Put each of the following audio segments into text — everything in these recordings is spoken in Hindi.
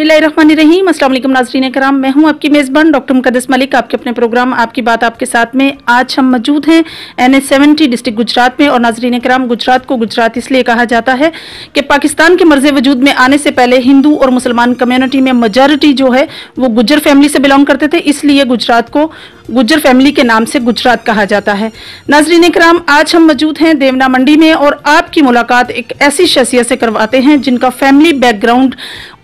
बिस्मिल्लाहिर्रहमानिर्रहीम। अस्सलाम वालेकुम नाज़रीन कराम, मैं हूं आपकी मेज़बान डॉक्टर मुक़द्दस मलिक। आपके अपने प्रोग्राम आपकी बात आपके साथ में आज हम मौजूद हैं NH70 डिस्ट्रिक्ट गुजरात में। और नाज़रीन कराम, गुजरात को गुजरात इसलिए कहा जाता है कि पाकिस्तान के मर्ज़ वजूद में आने से पहले हिंदू और मुसलमान कम्युनिटी में मेजॉरिटी जो है वो गुज्जर फैमिली से बिलोंग करते थे, इसलिए गुजरात को गुज्जर फैमिली के नाम से गुजरात कहा जाता है। नाज़रीन कराम, आज हम मौजूद हैं देवना मंडी में और आपकी मुलाकात एक ऐसी शख्सियत से करवाते हैं जिनका फैमिली बैकग्राउंड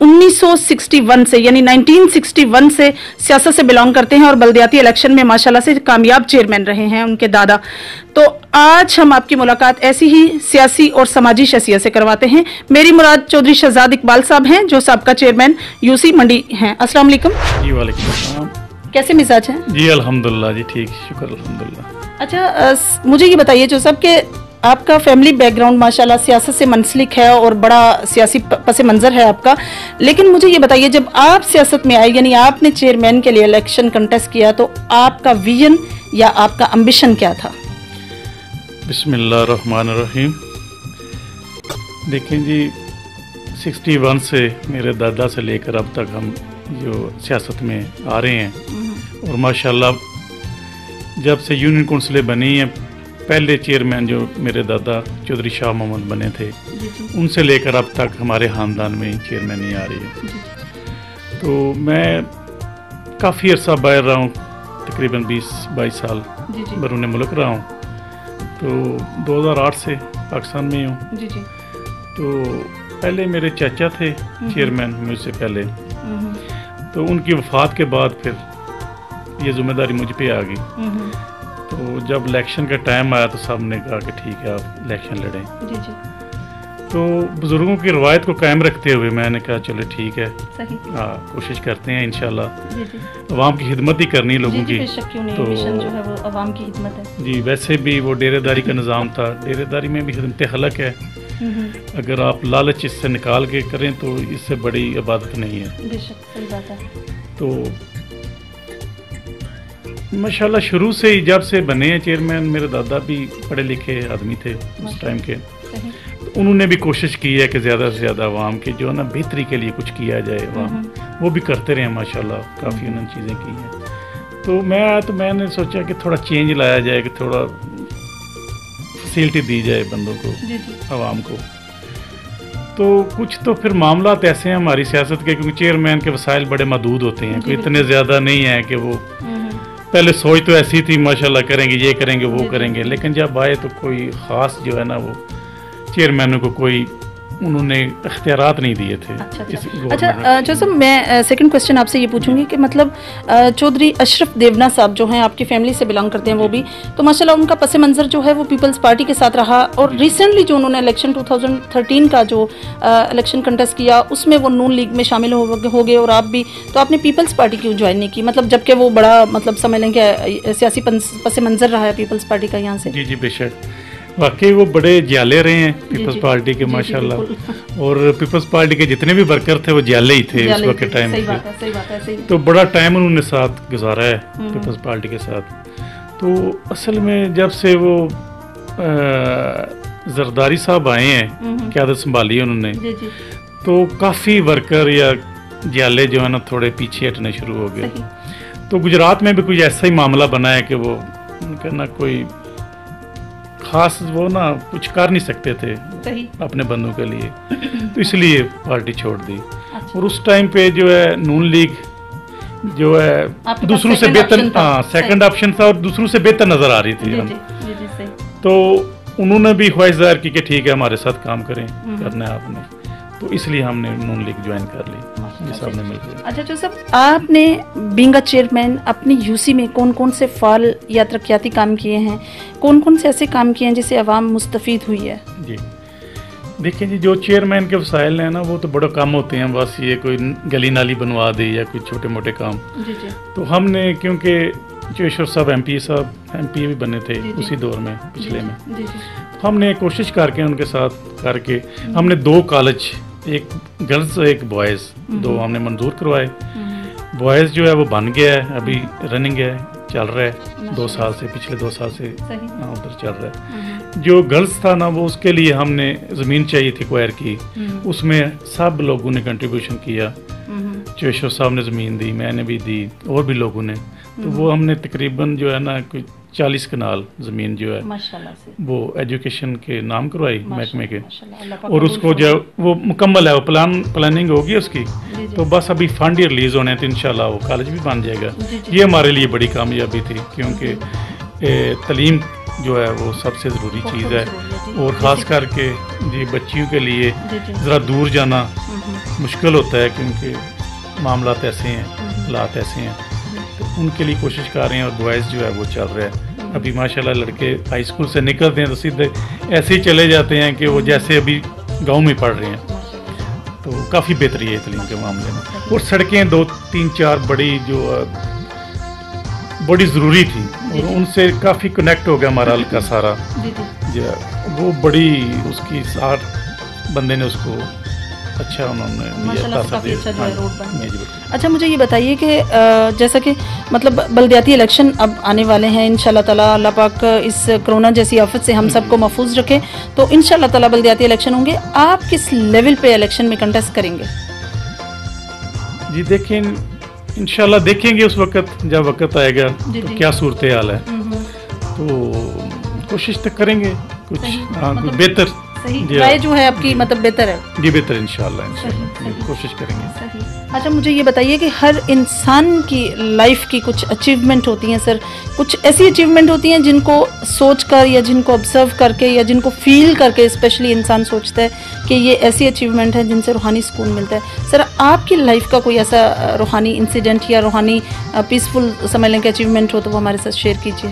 1961 से यानी 1961 से सियासत से बिलोंग करते हैं और बल्दियाती इलेक्शन में माशाल्लाह से कामयाब चेयरमैन रहे हैं उनके दादा। तो आज हम आपकी मुलाकात ऐसी ही सियासी और समाजी शख्सियत से करवाते हैं। मेरी मुराद चौधरी शहजाद इकबाल साहब हैं जो सबका चेयरमैन यूसी मंडी हैं। अस्सलाम वालेकुम। जी वालेकुम अस्सलाम। कैसे मिजाज हैं? जी अल्हम्दुलिल्लाह जी ठीक, शुक्र अल्हम्दुलिल्लाह। अच्छा, मुझे ये बताइए जो सब के आपका फैमिली बैकग्राउंड माशाल्लाह सियासत से मुंसलिक है और बड़ा सियासी पस मंज़र है आपका, लेकिन मुझे ये बताइए जब आप सियासत में आए यानी आपने चेयरमैन के लिए इलेक्शन कंटेस्ट किया तो आपका विजन या आपका एम्बिशन क्या था? बिस्मिल्लाहिर्रहमानिर्रहीम। देखें जी, 61 से मेरे दादा से लेकर अब तक हम जो सियासत में आ रहे हैं और माशाल्लाह जब से यूनियन काउंसिलें बनी हैं, पहले चेयरमैन जो मेरे दादा चौधरी शाह मोहम्मद बने थे उनसे लेकर अब तक हमारे ख़ानदान में चेयरमैन नहीं आ रही है। तो मैं काफ़ी अर्सा बाहर रहा हूँ, तकरीबन 20-22 साल बैरून मुल्क रहा हूँ। तो 2008 से पाकिस्तान में हूँ। तो पहले मेरे चाचा थे चेयरमैन मुझसे पहले, तो उनकी वफ़ात के बाद फिर ये जिम्मेदारी मुझ पे आ गई। तो जब इलेक्शन का टाइम आया तो सब ने कहा कि ठीक है आप इलेक्शन लड़ें। तो बुज़ुर्गों की रवायत को कायम रखते हुए मैंने कहा चलो ठीक है, कोशिश करते हैं इंशाल्लाह। अवाम की खिदमत ही करनी है लोगों की, तो जो है वो अवाम की खिदमत है। जी, वैसे भी वो डेरेदारी का निज़ाम था, डेरेदारी में भी खिदमत खलक है। अगर आप लालच इससे निकाल के करें तो इससे बड़ी इबादत नहीं है। सही बात है। तो माशाल्लाह शुरू से ही जब से बने हैं चेयरमैन, मेरे दादा भी पढ़े लिखे आदमी थे उस टाइम के, तो उन्होंने भी कोशिश की है कि ज़्यादा से ज़्यादा आवाम के जो है ना बेहतरी के लिए कुछ किया जाए। वो भी करते रहे माशाल्लाह, काफ़ी उन्होंने चीज़ें की हैं। तो मैंने सोचा कि थोड़ा चेंज लाया जाए, कि थोड़ा फैसिलिटी दी जाए बंदों को, आवाम को। तो कुछ तो फिर मामला ऐसे हैं हमारी सियासत के, क्योंकि चेयरमैन के वसाइल बड़े महदूद होते हैं, कोई इतने ज़्यादा नहीं है कि वो पहले सोच तो ऐसी थी माशाल्लाह करेंगे ये करेंगे वो करेंगे, लेकिन जब आए तो कोई ख़ास जो है ना वो चेयरमैन को कोई उन्होंने इख्तियारात नहीं दिए थे। अच्छा जोसेफ, मैं सेकंड क्वेश्चन आपसे ये पूछूंगी कि मतलब चौधरी अशरफ देवना साहब जो हैं आपकी फैमिली से बिलोंग करते हैं वो भी, तो माशाल्लाह उनका पस मंज़र जो है वो पीपल्स पार्टी के साथ रहा और रिसेंटली जो उन्होंने इलेक्शन 2013 का जो इलेक्शन कंटेस्ट किया उसमें वो नून लीग में शामिल हो गए और आप भी, तो आपने पीपल्स पार्टी क्यों ज्वाइन नहीं की? मतलब जबकि वो बड़ा मतलब समझ लें कि सियासी पस मंज़र रहा है पीपल्स पार्टी का यहाँ से। जी जी बेशक, वाकई वो बड़े जाले रहे हैं पीपल्स पार्टी के माशाल्लाह। और पीपल्स पार्टी के जितने भी वर्कर थे वो जाले ही थे उस वक्त के टाइम पे। तो बड़ा टाइम उन्होंने साथ गुजारा है पीपल्स पार्टी के साथ। तो असल में जब से वो जरदारी साहब आए हैं, क़यादत संभाली उन्होंने, तो काफ़ी वर्कर या जाले जो है ना थोड़े पीछे हटने शुरू हो गए। तो गुजरात में भी कुछ ऐसा ही मामला बना है कि वो उनका ना कोई खास वो ना कुछ कर नहीं सकते थे अपने बंदों के लिए, तो इसलिए पार्टी छोड़ दी। और उस टाइम पे जो है नून लीग जो है दूसरों से बेहतर, सेकंड ऑप्शन था और दूसरों से बेहतर नजर आ रही थी। तो उन्होंने भी ख्वाहिश जाहिर की कि ठीक है हमारे साथ काम करें, करना है आपने, तो इसलिए हमने नून लीग ज्वाइन कर ली, ये सब ने मिलकर। अच्छा जोसेफ, आपने बीइंग अ चेयरमैन अपनी यूसी में कौन कौन से फाल या तरक्याती काम किए हैं, कौन कौन से ऐसे काम किए हैं जिससे अवाम मुस्तफीद हुई है? जी देखिए जी, जो चेयरमैन के वसाइल हैं ना वो तो बड़े काम होते हैं, बस ये कोई गली नाली बनवा दे या कोई छोटे मोटे काम। तो हमने, क्योंकि चेशर साहब एमपी भी बने थे उसी दौर में पिछले में, हमने कोशिश करके उनके साथ करके हमने 2 कॉलेज, एक गर्ल्स एक बॉयज़, 2 हमने मंजूर करवाए। बॉयज़ जो है वो बन गया है, अभी रनिंग है, चल रहा है 2 साल से, पिछले 2 साल से उधर चल रहा है। जो गर्ल्स था ना वो उसके लिए हमने ज़मीन चाहिए थी एक्वायर की, उसमें सब लोगों ने कंट्रीब्यूशन किया चेशो साहब ने ज़मीन दी, मैंने भी दी, और भी लोगों ने, तो वो हमने तकरीबन जो है ना कोई 40 कनाल ज़मीन जो है माशाल्लाह से वो एजुकेशन के नाम करवाई महकमे के, माशाल्लाह, अल्लाह पाक और कबूल उसको जो वो मुकम्मल है, वो प्लानिंग होगी उसकी, जी, जी। तो बस अभी फंड ही रिलीज़ होने हैं, तो इंशाल्लाह वो कॉलेज भी बन जाएगा। जी, जी। ये हमारे लिए बड़ी कामयाबी थी, क्योंकि तलीम जो है वो सबसे ज़रूरी बहुत चीज़ है, ज़रूरी है, जी। और ख़ास करके जी बच्चियों के लिए जी, जी। ज़रा दूर जाना हम्म, मुश्किल होता है, क्योंकि मामलात ऐसे हैं, हालात ऐसे हैं, तो उनके लिए कोशिश कर रहे हैं, और बॉयज़ जो है वो चल रहा है। अभी माशाल्लाह लड़के हाई स्कूल से निकलते हैं तो सीधे ऐसे ही चले जाते हैं कि वो जैसे अभी गांव में पढ़ रहे हैं, माशाल्लाह। तो काफ़ी बेहतरी है तलीम के मामले में। और सड़कें 2-3-4 बड़ी जो बड़ी ज़रूरी थी, जी, और जी। उनसे काफ़ी कनेक्ट हो गया हमारा हल्का सारा, जी, जी। जो वो बड़ी उसकी सार बंदे ने उसको अच्छा उन्होंने माशाल्लाह से काफ़ी अच्छा जो है रोड बन गया। गया। अच्छा, मुझे ये बताइए कि जैसा कि मतलब बलदियाती इलेक्शन अब आने वाले हैं, इंशाल्लाह ताला अल्लाह पाक इस कोरोना जैसी आफत से हम सबको महफूज रखे, तो इंशाल्लाह ताला बलदियाती इलेक्शन होंगे, आप किस लेवल पे इलेक्शन में कंटेस्ट करेंगे? जी देखें, इंशाल्लाह देखेंगे उस वक्त, जब वक्त आएगा जी, तो जी। क्या सूरत हाल है, हम्म, तो कोशिश तो करेंगे कुछ, सही, हाँ कुछ मतलब बेहतर सही जी, राय जो है आपकी मतलब बेहतर है। जी बेहतर इंशाल्लाह सही। कोशिश करेंगे। सही। अच्छा, मुझे ये बताइए कि हर इंसान की लाइफ की कुछ अचीवमेंट होती हैं सर, कुछ ऐसी अचीवमेंट होती हैं जिनको सोचकर या जिनको ऑब्जर्व करके या जिनको फील करके स्पेशली इंसान सोचता है कि ये ऐसी अचीवमेंट है जिनसे रूहानी सुकून मिलता है। सर, आपकी लाइफ का कोई ऐसा रूहानी इंसिडेंट या रूहानी पीसफुल समझ लें कि अचीवमेंट हो तो वो हमारे साथ शेयर कीजिए।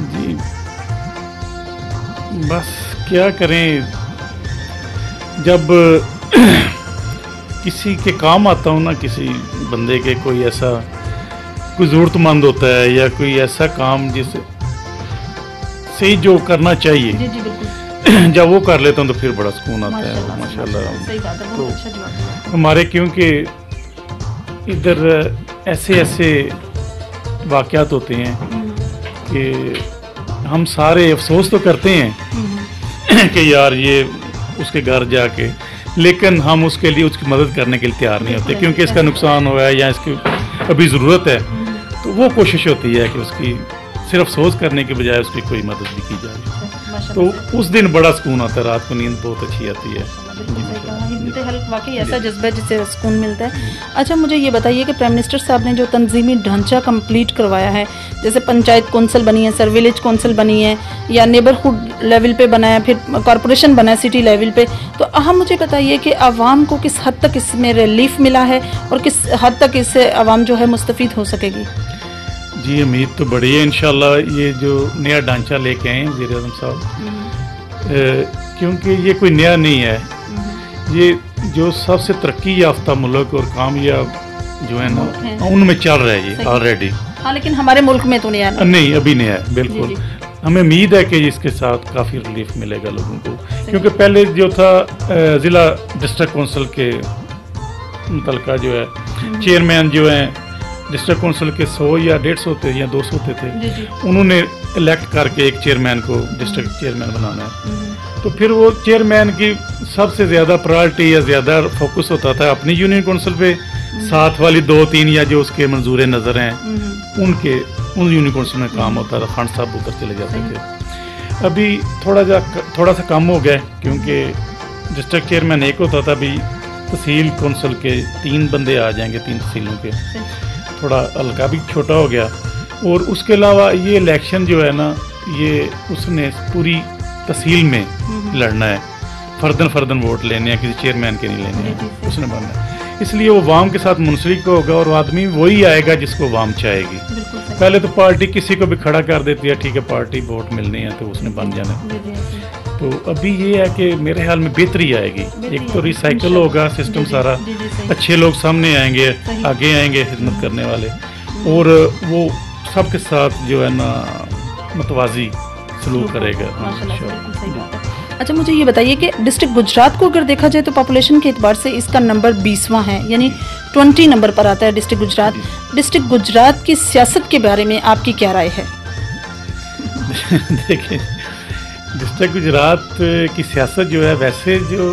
जी बस क्या करें, जब किसी के काम आता हूँ ना, किसी बंदे के कोई ऐसा कोई ज़रूरतमंद होता है, या कोई ऐसा काम जिसे सही जो करना चाहिए, जी जी बिल्कुल, जब वो कर लेता हूँ तो फिर बड़ा सुकून आता है माशाल्लाह माशाल्लाह। सही बात है, बहुत अच्छा जवाब दिया। हमारे क्योंकि इधर ऐसे ऐसे वाक़यात होते हैं कि हम सारे अफसोस तो करते हैं कि यार ये उसके घर जाके, लेकिन हम उसके लिए उसकी मदद करने के लिए तैयार नहीं होते, क्योंकि इसका नुकसान हुआ है या इसकी अभी ज़रूरत है, तो वो कोशिश होती है कि उसकी सिर्फ अफसोस करने के बजाय उसकी कोई मदद भी की जाए, तो उस दिन बड़ा सुकून आता है, रात को नींद बहुत अच्छी आती है। वाकई ऐसा जज्बा है जिससे सुकून मिलता है। अच्छा, मुझे ये बताइए कि प्राइम मिनिस्टर साहब ने जो तंजीमी ढांचा कंप्लीट करवाया है, जैसे पंचायत कौंसिल बनी है सर, विलेज कौंसिल बनी है, या नेबरहुड लेवल पे बना है, फिर कॉरपोरेशन बना है सिटी लेवल पे, तो हम मुझे बताइए कि आवाम को किस हद तक इसमें रिलीफ मिला है और किस हद तक इससे आवाम जो है मुस्तफ़ीद हो सकेगी? जी उम्मीद तो बड़ी है इंशाल्लाह, ये जो नया ढांचा लेके आए हैं वज़ीर-ए-आज़म साहब, क्योंकि ये कोई नया नहीं है, ये जो सबसे तरक्की याफ्ता मुल्क और कामयाब जो है ना उनमें चल रहा है ये ऑलरेडी। हाँ, लेकिन हमारे मुल्क में तो नया नहीं, अभी नया है बिल्कुल। हमें उम्मीद है कि इसके साथ काफ़ी रिलीफ मिलेगा लोगों को, क्योंकि पहले जो था ज़िला डिस्ट्रिक्ट कौंसिल के मुतलका जो है चेयरमैन जो है डिस्ट्रिक्ट कौंसिल के 100 या 150 होते या 200 होते थे, उन्होंने इलेक्ट करके एक चेयरमैन को डिस्ट्रिक्ट चेयरमैन बनाना है, तो फिर वो चेयरमैन की सबसे ज़्यादा प्रायोरिटी या ज़्यादा फोकस होता था अपनी यूनियन कौंसिल पे, साथ वाली 2-3 या जो उसके मंजूर नज़र हैं उन यूनियन कौंसिल में काम होता था, फंड साहब उधर चले जाते थे। अभी थोड़ा सा कम हो गया, क्योंकि डिस्ट्रिक्ट चेयरमैन एक होता था, अभी तहसील कौंसिल के 3 बंदे आ जाएंगे, 3 तहसीलों के, थोड़ा हल्का भी छोटा हो गया। और उसके अलावा ये इलेक्शन जो है ना, ये उसने पूरी तहसील में लड़ना है, फर्दन वोट लेने हैं, किसी चेयरमैन के नहीं लेने हैं, उसने बनना है, इसलिए वो वाम के साथ मुंसलिक होगा और आदमी वही आएगा जिसको वाम चाहेगी। पहले तो पार्टी किसी को भी खड़ा कर देती है, ठीक है पार्टी वोट मिलनी है तो उसने बन जाना है। तो अभी ये है कि मेरे ख्याल में बेहतरी आएगी, एक तो रिसाइकल होगा सिस्टम सारा, अच्छे लोग सामने आएंगे, आगे आएंगे खिदमत करने वाले, और वो सबके साथ जो है ना मतवाजी सलूक करेगा। अच्छा, मुझे ये बताइए कि डिस्ट्रिक्ट गुजरात को अगर देखा जाए तो पॉपुलेशन के एतबार से इसका नंबर 20वां है, यानी 20 नंबर पर आता है डिस्ट्रिक्ट गुजरात। डिस्ट्रिक्ट गुजरात की सियासत के बारे में आपकी क्या राय है? देखिए, डिस्ट्रिक्ट गुजरात की सियासत जो है, वैसे जो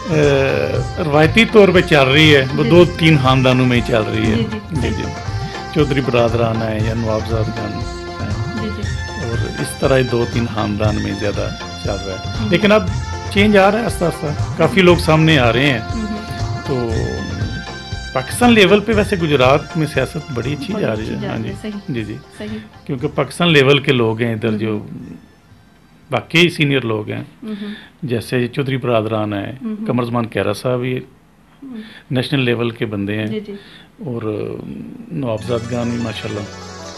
रवायती तौर पे चल रही है, वो 2-3 खानदानों में ही चल रही है। जी जी, चौधरी बरादरान है या नवाबजाद खान है, और इस तरह 2-3 खानदान में ज़्यादा चल रहा है। लेकिन अब चेंज आ रहा है आस्ता आस्ता, काफ़ी लोग सामने आ रहे हैं। तो पाकिस्तान लेवल पे वैसे गुजरात में सियासत बड़ी अच्छी जा रही है। हाँ जी जी जी, क्योंकि पाकिस्तान लेवल के लोग हैं इधर, जो वाकई सीनियर लोग हैं, जैसे चौधरी बरादरान है, कमरजमान कैरा साहब भी नेशनल लेवल के बंदे हैं, और नवाबजाद खान भी माशाल्लाह।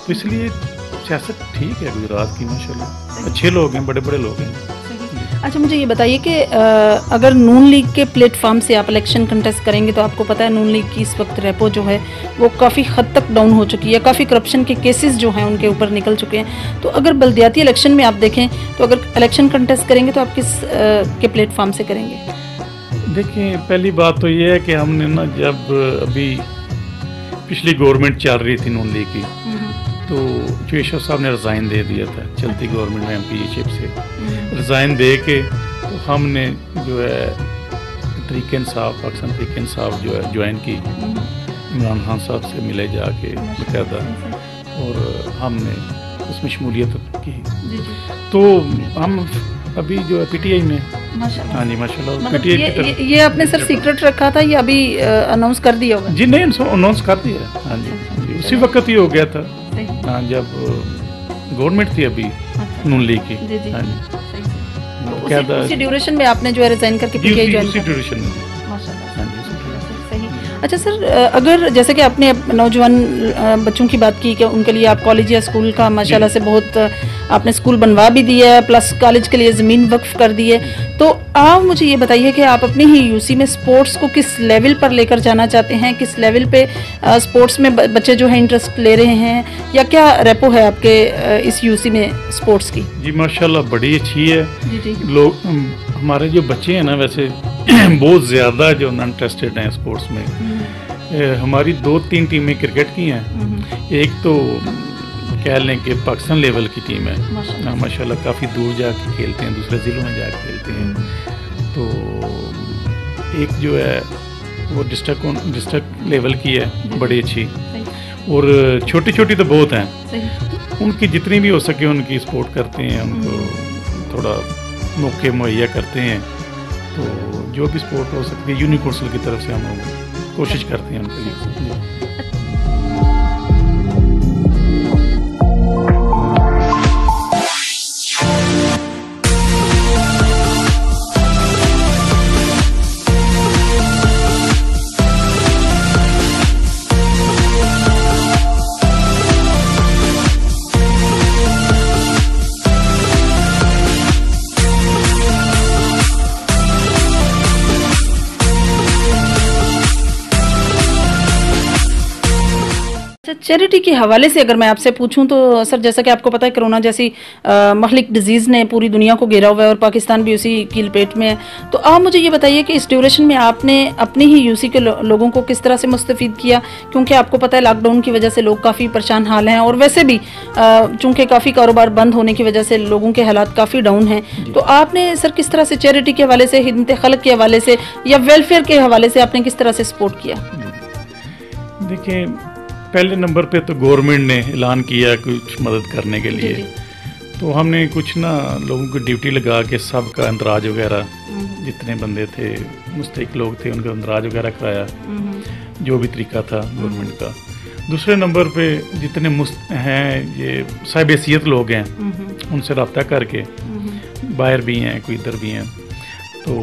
तो इसलिए सियासत ठीक है गुजरात की माशाल्लाह, अच्छे लोग हैं, बड़े बड़े लोग हैं। अच्छा, मुझे ये बताइए कि अगर नून लीग के प्लेटफॉर्म से आप इलेक्शन कंटेस्ट करेंगे, तो आपको पता है नून लीग की इस वक्त रेपो जो है वो काफ़ी हद तक डाउन हो चुकी है, काफ़ी करप्शन के केसेस जो हैं उनके ऊपर निकल चुके हैं। तो अगर बल्दियाती इलेक्शन में आप देखें, तो अगर इलेक्शन कंटेस्ट करेंगे तो आप किस के प्लेटफॉर्म से करेंगे? देखिए, पहली बात तो ये है कि हमने ना, जब अभी पिछली गवर्नमेंट चल रही थी नून लीग की, तो केशव साहब ने रिज़ाइन दे दिया था चलती गवर्नमेंट में एमपीशिप से। रिज़ाइन दे के तो हमने जो है तहरीक इंसाफ, पाकिस्तान तहरीक इंसाफ जो है ज्वाइन की, इमरान खान साहब से मिले जाके बाकायदा, और हमने उसमें शमूलियत की। तो हम अभी जो है पीटीआई में, हाँ जी माशाल्लाह, पीटीआई ये आपने सर सीक्रेट रखा था या अभी अनाउंस कर दिया होगा? जी नहीं, अनाउंस कर दिया। हाँ जी, उसी वक्त ही हो गया था। हाँ, जब गवर्नमेंट थी अभी नून लीग की। हाँ जी, उसी ड्यूरेशन में आपने जो है रिजाइन करके पीटीआई ज्वाइन उसी ड्यूरेशन में। अच्छा सर, अगर जैसे कि आपने नौजवान बच्चों की बात की कि उनके लिए आप कॉलेज या स्कूल का माशाल्लाह से बहुत आपने स्कूल बनवा भी दिया है, प्लस कॉलेज के लिए ज़मीन वक्फ कर दी है, तो आप मुझे ये बताइए कि आप अपनी ही यूसी में स्पोर्ट्स को किस लेवल पर लेकर जाना चाहते हैं? किस लेवल पे स्पोर्ट्स में बच्चे जो है इंटरेस्ट ले रहे हैं, या क्या रेपो है आपके इस यूसी में स्पोर्ट्स की? जी माशाल्लाह बड़ी अच्छी है। जी। लोग हमारे जो बच्चे हैं ना, वैसे बहुत ज़्यादा जो इंटरेस्टेड हैं स्पोर्ट्स में। हमारी 2-3 टीमें क्रिकेट की हैं, एक तो कह लें कि पाकिस्तान लेवल की टीम है माशाल्लाह, काफ़ी दूर जाके खेलते हैं, दूसरे ज़िलों में जाके खेलते हैं। तो एक जो है वो डिस्ट्रिक्ट लेवल की है, बड़ी अच्छी, और छोटी छोटी तो बहुत हैं। उनकी जितनी भी हो सके उनकी सपोर्ट करते हैं, उनको थोड़ा मौके मुहैया करते हैं। तो जो भी सपोर्ट हो सकती है यूनियन काउंसिल की तरफ से हम कोशिश करते हैं उनके लिए। चैरिटी के हवाले से अगर मैं आपसे पूछूं तो सर, जैसा कि आपको पता है कोरोना जैसी महलिक डिजीज़ ने पूरी दुनिया को घेरा हुआ है और पाकिस्तान भी उसी की लपेट में है, तो आप मुझे ये बताइए कि इस ड्यूरेशन में आपने अपने ही यूसी के लोगों को किस तरह से मुस्तफ़ीद किया? क्योंकि आपको पता है लॉकडाउन की वजह से लोग काफ़ी परेशान हाल हैं, और वैसे भी चूँकि काफ़ी कारोबार बंद होने की वजह से लोगों के हालात काफ़ी डाउन हैं, तो आपने सर किस तरह से चैरिटी के हवाले से, खिदमत खल्क के हवाले से या वेलफेयर के हवाले से आपने किस तरह से सपोर्ट किया? देखिए, पहले नंबर पे तो गवर्नमेंट ने ऐलान किया कुछ मदद करने के लिए, तो हमने कुछ ना लोगों की ड्यूटी लगा के सबका अंदराज वगैरह, जितने बंदे थे मुस्तहिक लोग थे उनका अंदराज वगैरह कराया, जो भी तरीका था गवर्नमेंट का। दूसरे नंबर पे जितने हैं ये साहिब हैसियत लोग हैं, उनसे रब्ता करके, बाहर भी हैं कोई इधर भी हैं, तो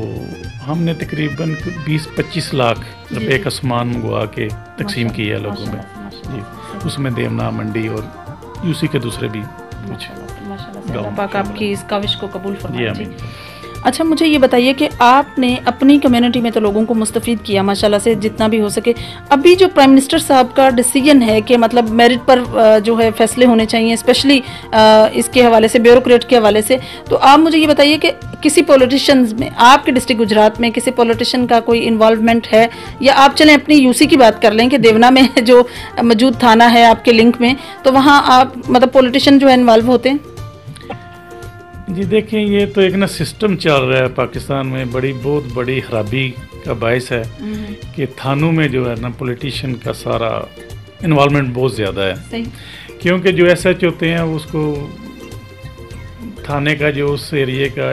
हमने तकरीबन 20-25 लाख रुपए का सामान मंगवा के तकसीम किया लोगों में जी, उसमें देवना मंडी और यूसी के दूसरे भी कुछ गाँव। आपकी इस काविश को कबूल फरमाए। अच्छा, मुझे ये बताइए कि आपने अपनी कम्युनिटी में तो लोगों को मुस्तफ़ीद किया माशाल्लाह से जितना भी हो सके। अभी जो प्राइम मिनिस्टर साहब का डिसीजन है कि मतलब मेरिट पर जो है फैसले होने चाहिए, स्पेशली इसके हवाले से, ब्यूरोक्रेट के हवाले से, तो आप मुझे ये बताइए कि किसी पॉलिटिशियंस में, आपके डिस्ट्रिक्ट गुजरात में किसी पॉलिटिशियन का कोई इन्वॉल्वमेंट है? या आप चलें अपनी यूसी की बात कर लें कि देवना में जो मौजूद थाना है आपके लिंक में, तो वहाँ आप मतलब पॉलिटिशियन जो है इन्वॉल्व होते हैं? जी देखिए, ये तो एक ना सिस्टम चल रहा है पाकिस्तान में, बहुत बड़ी खराबी का बायस है कि थानों में जो है ना पॉलिटिशियन का सारा इन्वॉल्वमेंट बहुत ज़्यादा है। सही। क्योंकि जो SH होते हैं उसको थाने का जो उस एरिए का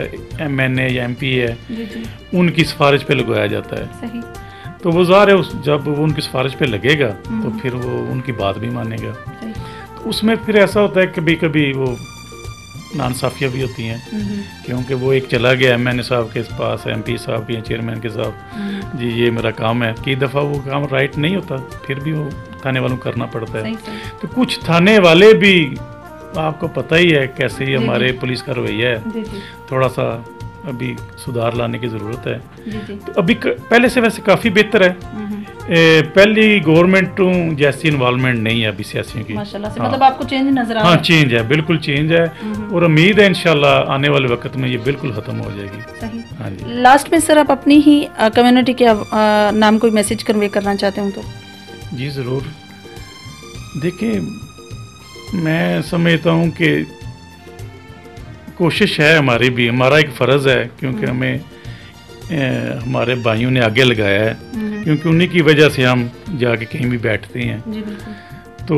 MNA या MP है जी जी। उनकी सिफारिश पे लगाया जाता है। सही। तो वो ज़ाहिर है जब वो उनकी सिफारिश पे लगेगा तो फिर वो उनकी बात भी मानेगा। सही। तो उसमें फिर ऐसा होता है कभी कभी वो नाइंसाफ़ियाँ भी होती हैं, क्योंकि वो एक चला गया MNA साहब के पास, MP साहब के, चेयरमैन के साथ, जी ये मेरा काम है, कई दफ़ा वो काम राइट नहीं होता, फिर भी वो थाने वालों को करना पड़ता है। सही। तो कुछ थाने वाले भी, आपको पता ही है कैसे ही हमारे पुलिस का रवैया है, थोड़ा सा अभी सुधार लाने की ज़रूरत है। तो अभी पहले से वैसे काफ़ी बेहतर है। पहली गवर्नमेंट जैसी इन्वॉल्वमेंट नहीं है अभी सियासियों की माशाल्लाह से। मतलब आपको चेंज नजर आ रहा है? हाँ, चेंज है, बिल्कुल चेंज है, और उम्मीद है इंशाल्लाह आने वाले वक्त में ये बिल्कुल ख़त्म हो जाएगी। सही। हाँ जी। लास्ट में सर आप अपनी ही कम्युनिटी के नाम कोई मैसेज कन्वे करना चाहते हो तो? जी ज़रूर। देखिए, मैं समझता हूँ कि कोशिश है हमारी भी, हमारा एक फ़र्ज़ है, क्योंकि हमें हमारे भाइयों ने आगे लगाया है, क्योंकि उन्हीं की वजह से हम जाके कहीं भी बैठते हैं। जी बिल्कुल। तो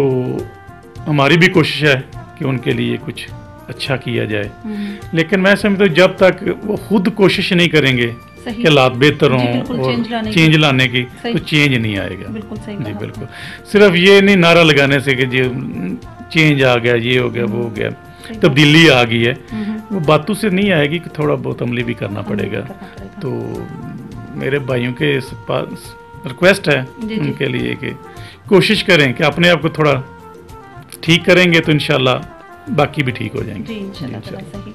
हमारी भी कोशिश है कि उनके लिए कुछ अच्छा किया जाए, लेकिन मैं समझता हूँ जब तक वो खुद कोशिश नहीं करेंगे कि हालात बेहतर हों और चेंज लाने की, तो चेंज नहीं आएगा। बिल्कुल सही। जी बिल्कुल। सिर्फ ये नहीं नारा लगाने से कि जी चेंज आ गया, ये हो गया, वो हो गया, तब्दीली आ गई है, वो बातों से नहीं आएगी, कि थोड़ा बहुत अमली भी करना पड़ेगा। तो मेरे भाइयों के पास रिक्वेस्ट है उनके लिए कि कोशिश करें कि अपने आप को थोड़ा ठीक करेंगे तो इंशाल्लाह बाकी भी ठीक हो जाएंगे। जी इंशाल्लाह।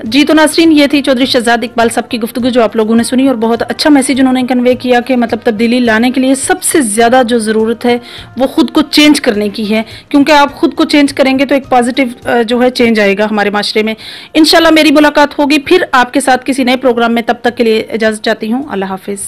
जी तो नाज़रीन, ये थी चौधरी शहजाद इकबाल साहब की गुफ्तगू जो आप लोगों ने सुनी, और बहुत अच्छा मैसेज उन्होंने कन्वे किया कि मतलब तब्दीली लाने के लिए सबसे ज़्यादा जो ज़रूरत है वो खुद को चेंज करने की है, क्योंकि आप खुद को चेंज करेंगे तो एक पॉजिटिव जो है चेंज आएगा हमारे माशरे में। इंशाल्लाह मेरी मुलाकात होगी फिर आपके साथ किसी नए प्रोग्राम में, तब तक के लिए इजाज़त चाहती हूँ। अल्लाह हाफिज़।